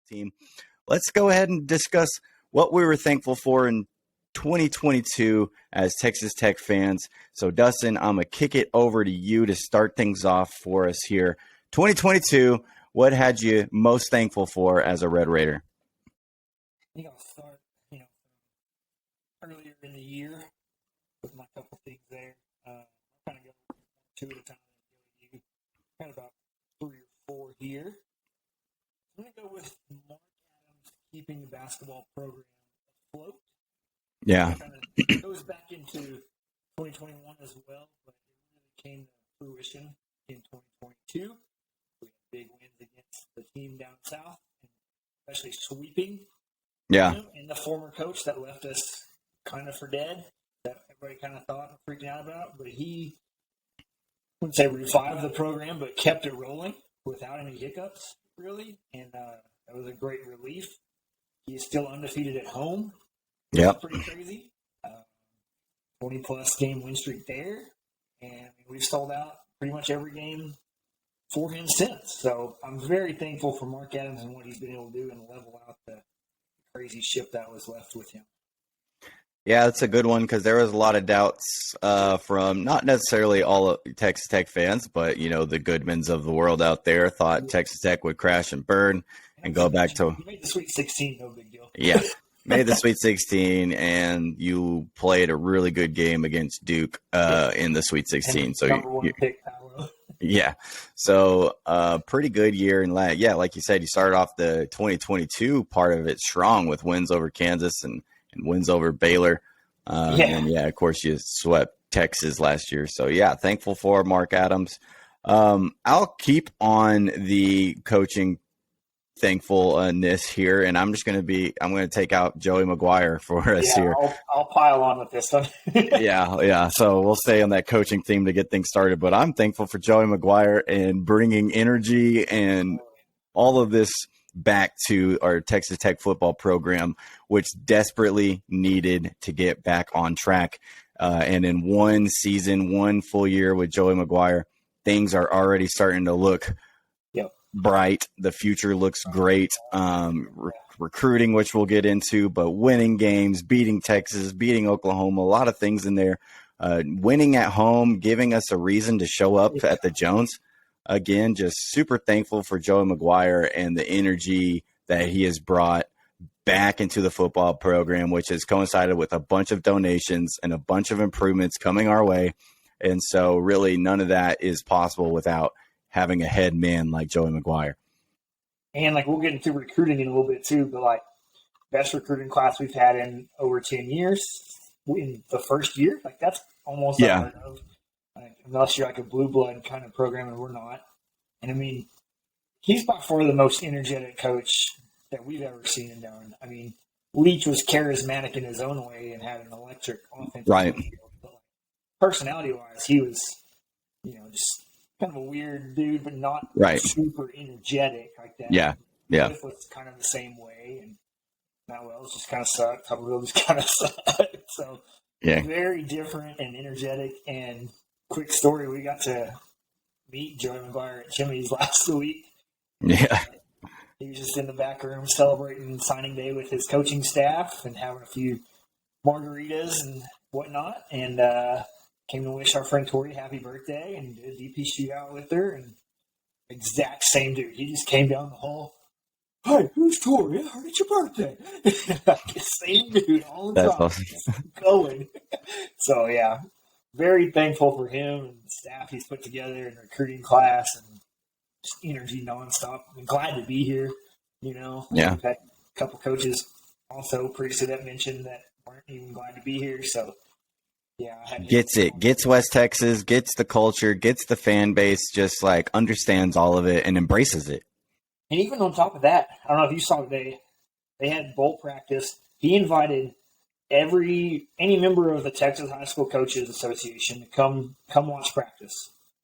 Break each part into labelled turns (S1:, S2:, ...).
S1: team. Let's go ahead and discuss what we were thankful for in 2022 as Texas Tech fans. So, Dustin, I'm going to kick it over to you to start things off for us here. 2022, what had you most thankful for as a Red Raider?
S2: I think I'll start, earlier in the year with my couple things there. I'll kind of go two at a time. Kind of about 3 or 4 here. I'm going to go with Mark Adams keeping the basketball program afloat.
S1: Yeah.
S2: It goes back into 2021 as well, but it really came to fruition in 2022. We had big wins against the team down south, especially sweeping.
S1: Yeah.
S2: And the former coach that left us kind of for dead, that everybody kind of thought and freaking out about, but he, I wouldn't say revived the program, but kept it rolling without any hiccups, really. And that was a great relief. He is still undefeated at home.
S1: Yeah.
S2: Pretty crazy. 20-plus game win streak there. And we've sold out pretty much every game for him since. So I'm very thankful for Mark Adams and what he's been able to do and level out the crazy ship that was left with him.
S1: Yeah, that's a good one because there was a lot of doubts from not necessarily all of Texas Tech fans, but, the Goodmans of the world out there thought Texas Tech would crash and burn and go back to –
S2: You made the Sweet 16, no big deal.
S1: Yeah, made the Sweet 16, and you played a really good game against Duke in the Sweet 16. So
S2: number one pick, Paolo.
S1: Yeah, so pretty good year. And like you said, you started off the 2022 part of it strong with wins over Kansas and wins over Baylor. And of course, you swept Texas last year. So, thankful for Mark Adams. I'll keep on the coaching thankfulness here, and I'm going to take out Joey Maguire for us here.
S2: I'll pile on with this one.
S1: Yeah. So we'll stay on that coaching theme to get things started. But I'm thankful for Joey Maguire and bringing energy and all of this back to our Texas Tech football program, which desperately needed to get back on track. And in one season, one full year with Joey Maguire, things are already starting to look bright. The future looks great. Recruiting, which we'll get into, but winning games, beating Texas, beating Oklahoma, a lot of things in there. Winning at home, giving us a reason to show up at the Jones. Again, just super thankful for Joey Maguire and the energy that he has brought back into the football program, which has coincided with a bunch of donations and a bunch of improvements coming our way. And so really none of that is possible without having a head man like Joey Maguire.
S2: And we'll get into recruiting in a little bit too, but best recruiting class we've had in over 10 years in the first year. That's almost unheard of. Unless you're a blue blood kind of program, and we're not. And he's by far the most energetic coach that we've ever seen and done. Leach was charismatic in his own way and had an electric offense.
S1: Right.
S2: But personality-wise, he was, just kind of a weird dude, but not super energetic like that.
S1: Yeah.
S2: Cliff was kind of the same way, and Matt Wells just kind of sucked. Hubbard just kind of sucked. So very different and energetic. And quick story, we got to meet Joey Maguire at Jimmy's last week.
S1: Yeah.
S2: He was just in the back room celebrating signing day with his coaching staff and having a few margaritas and whatnot. And came to wish our friend Tori happy birthday and did a DP shootout with her. And exact same dude. He just came down the hall. Hi, who's Tori? I heard it's your birthday. Same dude all the time. Awesome. Going. So, very thankful for him and the staff he's put together and recruiting class and just energy nonstop. I'm glad to be here,
S1: Yeah.
S2: We've had a couple coaches also previously that mentioned that weren't even glad to be here. So,
S1: gets West Texas, gets the culture, gets the fan base, just understands all of it and embraces it.
S2: And even on top of that, I don't know if you saw they had bowl practice. He invited any member of the Texas High School Coaches Association to come watch practice.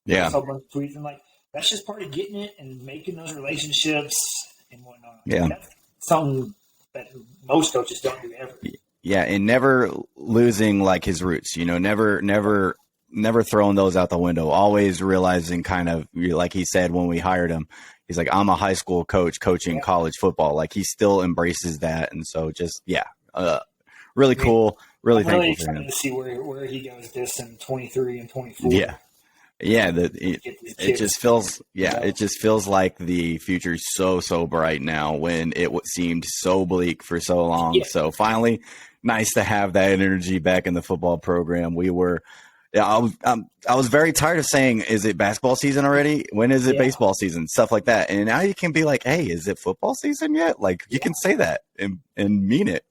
S1: Yeah.
S2: So a bunch of tweets and that's just part of getting it and making those relationships and whatnot.
S1: Yeah.
S2: That's something that most coaches don't do ever.
S1: Yeah, and never losing his roots, never throwing those out the window, always realizing kind of like he said when we hired him, he's like, I'm a high school coach coaching college football. Like he still embraces that. And so just, really cool. Really
S2: I'm really
S1: thankful for him.
S2: excited to see where he goes this in 23 and 24.
S1: Yeah. Yeah, it just feels it just feels like the future is so bright now when it seemed so bleak for so long. Yeah. So finally, nice to have that energy back in the football program. I was very tired of saying, "Is it basketball season already? When is it baseball season?" Stuff like that. And now you can be like, "Hey, is it football season yet?" Like you can say that and mean it.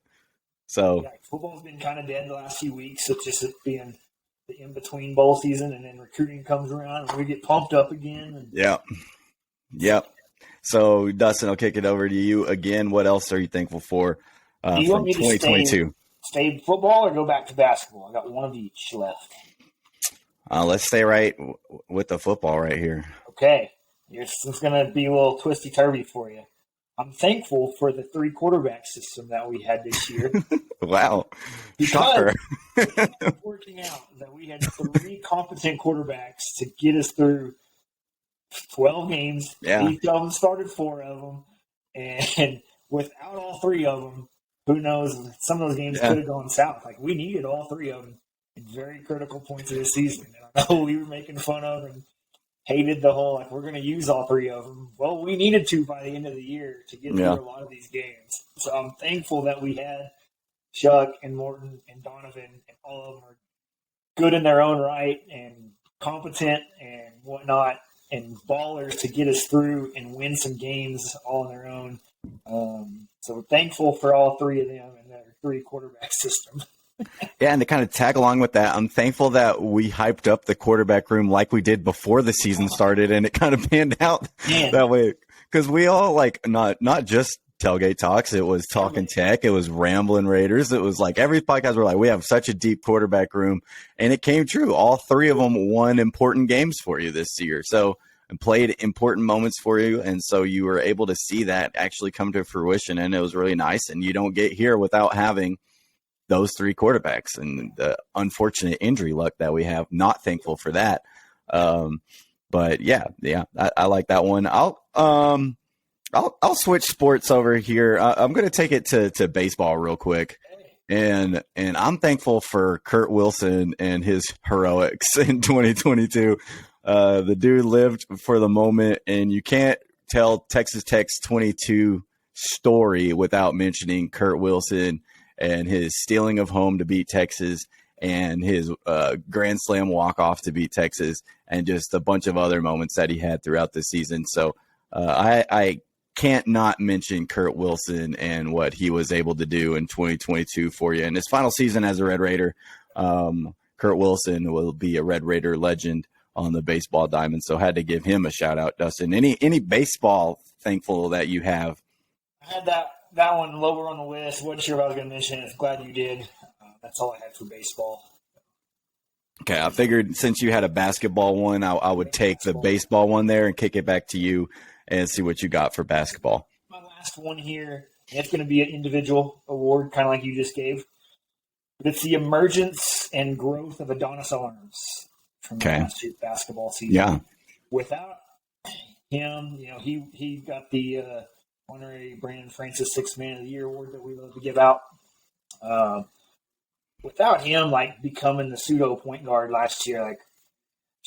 S1: So
S2: football's been kind of dead the last few weeks. It's just being the in-between bowl season, and then recruiting comes around and we get pumped up again.
S1: Yep. So, Dustin, I'll kick it over to you again. What else are you thankful for
S2: from 2022? Stay football or go back to basketball? I got one of each left.
S1: Let's stay right with the football right here.
S2: Okay. This is going to be a little twisty-turvy for you. I'm thankful for the 3 quarterback system that we had this year.
S1: Wow. Shocker.
S2: It's working out that we had 3 competent quarterbacks to get us through 12 games.
S1: Yeah.
S2: Each of them started 4 of them. And without all 3 of them, who knows, some of those games could have gone south. Like, we needed all 3 of them in very critical points of the season. And I know we were making fun of and hated the whole, we're going to use all 3 of them. Well, we needed to by the end of the year to get through a lot of these games. So I'm thankful that we had Chuck and Morton and Donovan, and all of them are good in their own right and competent and whatnot and ballers to get us through and win some games all on their own. So thankful for all 3 of them and their 3 quarterback system.
S1: Yeah, and to kind of tag along with that, I'm thankful that we hyped up the quarterback room like we did before the season started, and it kind of panned out that way. Because we all, not just Tailgate Talks, it was Talking Tech, it was Ramblin' Raiders, it was like every podcast we're like, we have such a deep quarterback room, and it came true. All 3 of them won important games for you this year, so and played important moments for you, and so you were able to see that actually come to fruition, and it was really nice, and you don't get here without having those 3 quarterbacks and the unfortunate injury luck that we have. Not thankful for that. But I like that one. I'll switch sports over here. I'm going to take it to baseball real quick. And I'm thankful for Kurt Wilson and his heroics in 2022. The dude lived for the moment, and you can't tell Texas Tech's 22 story without mentioning Kurt Wilson and his stealing of home to beat Texas and his Grand Slam walk-off to beat Texas and just a bunch of other moments that he had throughout the season. So I can't not mention Kurt Wilson and what he was able to do in 2022 for you. In his final season as a Red Raider, Kurt Wilson will be a Red Raider legend on the baseball diamond. So had to give him a shout-out, Dustin. Any baseball thankful that you have?
S2: I had that one lower on the list. Wasn't sure if I was going to mention it. Glad you did. That's all I had for baseball.
S1: Okay, I figured since you had a basketball one, I would take the baseball one there and kick it back to you and see what you got for basketball.
S2: My last one here, it's going to be an individual award, kind of like you just gave. But it's the emergence and growth of Adonis Arms from the last year's basketball season.
S1: Yeah.
S2: Without him, he got the honorary Brandon Francis Sixth Man of the Year award that we love to give out. Without him, becoming the pseudo point guard last year,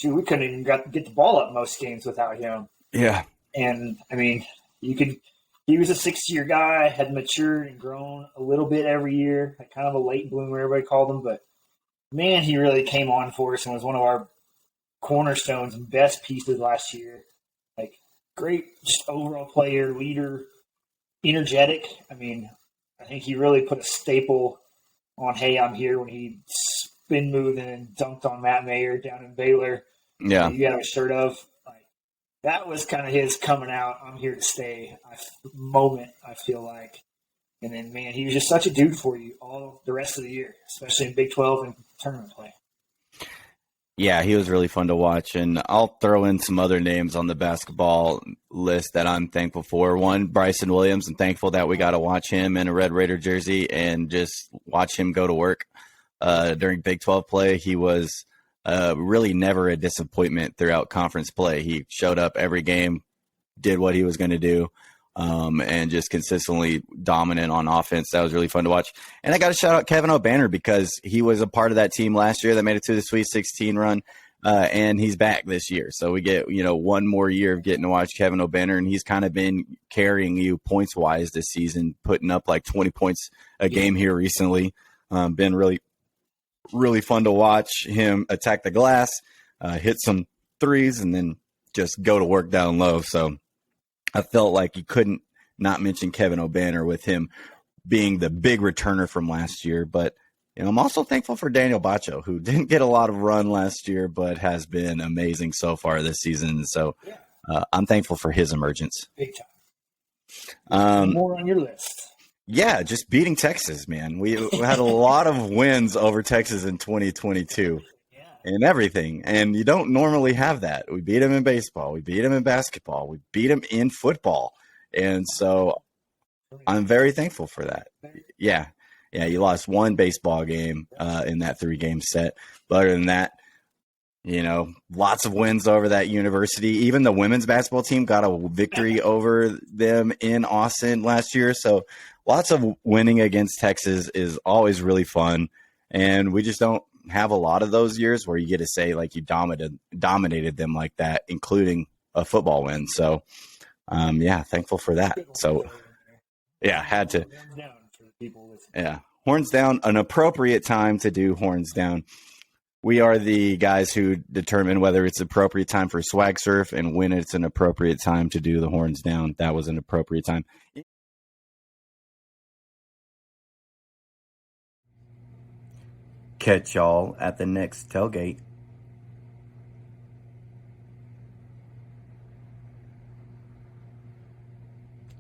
S2: we couldn't even get the ball up most games without him.
S1: Yeah.
S2: And he was a 6-year guy, had matured and grown a little bit every year, kind of a late bloomer, everybody called him, but man, he really came on for us and was one of our cornerstones and best pieces last year. Great, just overall player, leader, energetic. I think he really put a staple on "Hey, I'm here" when he spin moved and dunked on Matt Mayer down in Baylor.
S1: Yeah,
S2: you got a shirt of. That was kind of his coming out, "I'm here to stay" moment, I feel like. And then, man, he was just such a dude for you all the rest of the year, especially in Big 12 and tournament play.
S1: Yeah, he was really fun to watch, and I'll throw in some other names on the basketball list that I'm thankful for. One, Bryson Williams. I'm thankful that we got to watch him in a Red Raider jersey and just watch him go to work during Big 12 play. He was really never a disappointment throughout conference play. He showed up every game, did what he was going to do. And just consistently dominant on offense. That was really fun to watch. And I got to shout out Kevin O'Banner because he was a part of that team last year that made it to the Sweet 16 run. And he's back this year. So we get, one more year of getting to watch Kevin O'Banner, and he's kind of been carrying you points wise this season, putting up like 20 points a game here recently. Been really, really fun to watch him attack the glass, hit some threes, and then just go to work down low. So I felt like you couldn't not mention Kevin O'Banner with him being the big returner from last year. But I'm also thankful for Daniel Bacho, who didn't get a lot of run last year, but has been amazing so far this season. So I'm thankful for his emergence.
S2: Big time. More on your list.
S1: Yeah, just beating Texas, man. We had a lot of wins over Texas in 2022. And everything. And you don't normally have that. We beat them in baseball. We beat them in basketball. We beat them in football. And so I'm very thankful for that. Yeah. Yeah, you lost one baseball game in that 3-game set. But other than that, lots of wins over that university. Even the women's basketball team got a victory over them in Austin last year. So lots of winning against Texas is always really fun. And we just don't have a lot of those years where you get to say like you dominated them like that, including a football win. So, thankful for that. So, had to. Yeah, horns down, an appropriate time to do horns down. We are the guys who determine whether it's appropriate time for swag surf and when it's an appropriate time to do the horns down. That was an appropriate time. Catch y'all at the next tailgate.